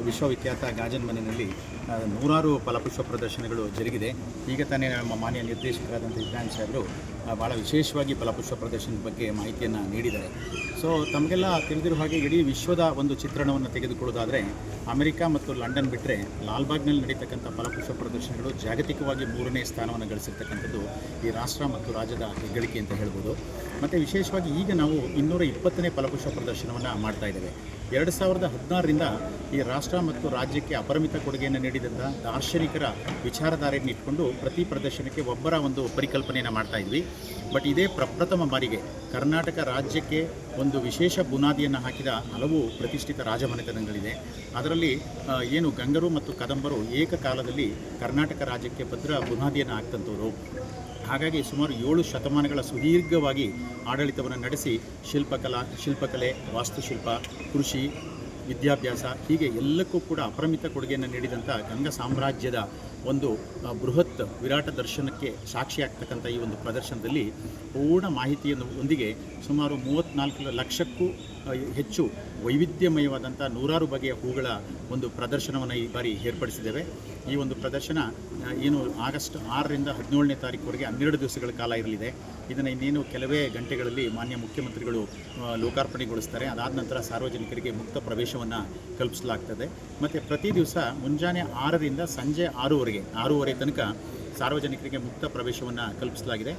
ವಿಶ್ವವಿಖ್ಯಾತ ಗಾಜನ್ ಮನೆಯಲ್ಲಿ ನೂರಾರು ಫಲಪುಷ್ಪ ಪ್ರದರ್ಶನಗಳು ಜರುಗಿದೆ. ಈಗ ತಾನೇ ನಮ್ಮ ಮಾನ್ಯ ನಿರ್ದೇಶಕರಾದಂಥ ಇಬ್ರಾಹಿಂ ಸಾಹೇಬರು ಭಾಳ ವಿಶೇಷವಾಗಿ ಫಲಪುಷ್ಪ ಪ್ರದರ್ಶನದ ಬಗ್ಗೆ ಮಾಹಿತಿಯನ್ನು ನೀಡಿದ್ದಾರೆ. ಸೊ ತಮಗೆಲ್ಲ ತಿಳಿದಿರುವ ಹಾಗೆ ಇಡೀ ವಿಶ್ವದ ಒಂದು ಚಿತ್ರಣವನ್ನು ತೆಗೆದುಕೊಳ್ಳೋದಾದರೆ ಅಮೆರಿಕ ಮತ್ತು ಲಂಡನ್ ಬಿಟ್ಟರೆ ಲಾಲ್ಬಾಗ್ನಲ್ಲಿ ನಡೀತಕ್ಕಂಥ ಫಲಪುಷ್ಪ ಪ್ರದರ್ಶನಗಳು ಜಾಗತಿಕವಾಗಿ 3ನೇ ಸ್ಥಾನವನ್ನು ಗಳಿಸಿರ್ತಕ್ಕಂಥದ್ದು ಈ ರಾಷ್ಟ್ರ ಮತ್ತು ರಾಜ್ಯದ ಹೆಗ್ಗಳಿಕೆ ಅಂತ ಹೇಳ್ಬೋದು. ಮತ್ತು ವಿಶೇಷವಾಗಿ ಈಗ ನಾವು 220ನೇ ಫಲಪುಷ್ಪ ಪ್ರದರ್ಶನವನ್ನು ಮಾಡ್ತಾ ಇದ್ದೇವೆ. 2016ರಿಂದ ಈ ರಾಷ್ಟ್ರ ಮತ್ತು ರಾಜ್ಯಕ್ಕೆ ಅಪರಿಮಿತ ಕೊಡುಗೆಯನ್ನು ನೀಡಿದಂಥ ದಾರ್ಶನಿಕರ ವಿಚಾರಧಾರೆಯನ್ನು ಇಟ್ಕೊಂಡು ಪ್ರತಿ ಪ್ರದರ್ಶನಕ್ಕೆ ಒಬ್ಬರ ಒಂದು ಪರಿಕಲ್ಪನೆಯನ್ನು ಮಾಡ್ತಾ ಇದ್ವಿ. ಬಟ್ ಇದೇ ಪ್ರಪ್ರಥಮ ಬಾರಿಗೆ ಕರ್ನಾಟಕ ರಾಜ್ಯಕ್ಕೆ ಒಂದು ವಿಶೇಷ ಬುನಾದಿಯನ್ನು ಹಾಕಿದ ಹಲವು ಪ್ರತಿಷ್ಠಿತ ರಾಜಮನೆತನಗಳಿದೆ. ಅದರಲ್ಲಿ ಏನು ಗಂಗರು ಮತ್ತು ಕದಂಬರು ಏಕಕಾಲದಲ್ಲಿ ಕರ್ನಾಟಕ ರಾಜ್ಯಕ್ಕೆ ಭದ್ರ ಬುನಾದಿಯನ್ನು ಹಾಕ್ತಂಥವ್ರು. ಹಾಗಾಗಿ ಸುಮಾರು 7 ಶತಮಾನಗಳ ಸುದೀರ್ಘವಾಗಿ ಆಡಳಿತವನ್ನು ನಡೆಸಿ ಶಿಲ್ಪಕಲೆ, ವಾಸ್ತುಶಿಲ್ಪ, ಕೃಷಿ, ವಿದ್ಯಾಭ್ಯಾಸ ಹೀಗೆ ಎಲ್ಲಕ್ಕೂ ಕೂಡ ಅಪರಿಮಿತ ಕೊಡುಗೆಯನ್ನು ನೀಡಿದಂಥ ಗಂಗಾ ಸಾಮ್ರಾಜ್ಯದ ಒಂದು ಬೃಹತ್ ವಿರಾಟ ದರ್ಶನಕ್ಕೆ ಸಾಕ್ಷಿಯಾಗ್ತಕ್ಕಂಥ ಈ ಒಂದು ಪ್ರದರ್ಶನದಲ್ಲಿ ಪೂರ್ಣ ಮಾಹಿತಿಯನ್ನು ಹೊಂದಿಗೆ ಸುಮಾರು 34 ಲಕ್ಷಕ್ಕೂ ಹೆಚ್ಚು ವೈವಿಧ್ಯಮಯವಾದಂಥ ನೂರಾರು ಬಗೆಯ ಹೂಗಳ ಒಂದು ಪ್ರದರ್ಶನವನ್ನು ಈ ಬಾರಿ ಏರ್ಪಡಿಸಿದ್ದೇವೆ. ಈ ಒಂದು ಪ್ರದರ್ಶನ ಏನು ಆಗಸ್ಟ್ 6ರಿಂದ 17ನೇ ತಾರೀಕುವರೆಗೆ 12 ದಿವಸಗಳ ಕಾಲ ಇರಲಿದೆ. ಇದನ್ನು ಇನ್ನೇನು ಕೆಲವೇ ಗಂಟೆಗಳಲ್ಲಿ ಮಾನ್ಯ ಮುಖ್ಯಮಂತ್ರಿಗಳು ಲೋಕಾರ್ಪಣೆಗೊಳಿಸ್ತಾರೆ. ಅದಾದ ನಂತರ ಸಾರ್ವಜನಿಕರಿಗೆ ಮುಕ್ತ ಪ್ರವೇಶವನ್ನು ಕಲ್ಪಿಸಲಾಗ್ತದೆ. ಮತ್ತು ಪ್ರತಿ ದಿವಸ ಮುಂಜಾನೆ 6ರಿಂದ ಸಂಜೆ 6 ತನಕ ಸಾರ್ವಜನಿಕರಿಗೆ ಮುಕ್ತ ಪ್ರವೇಶವನ್ನು ಕಲ್ಪಿಸಲಾಗಿದೆ.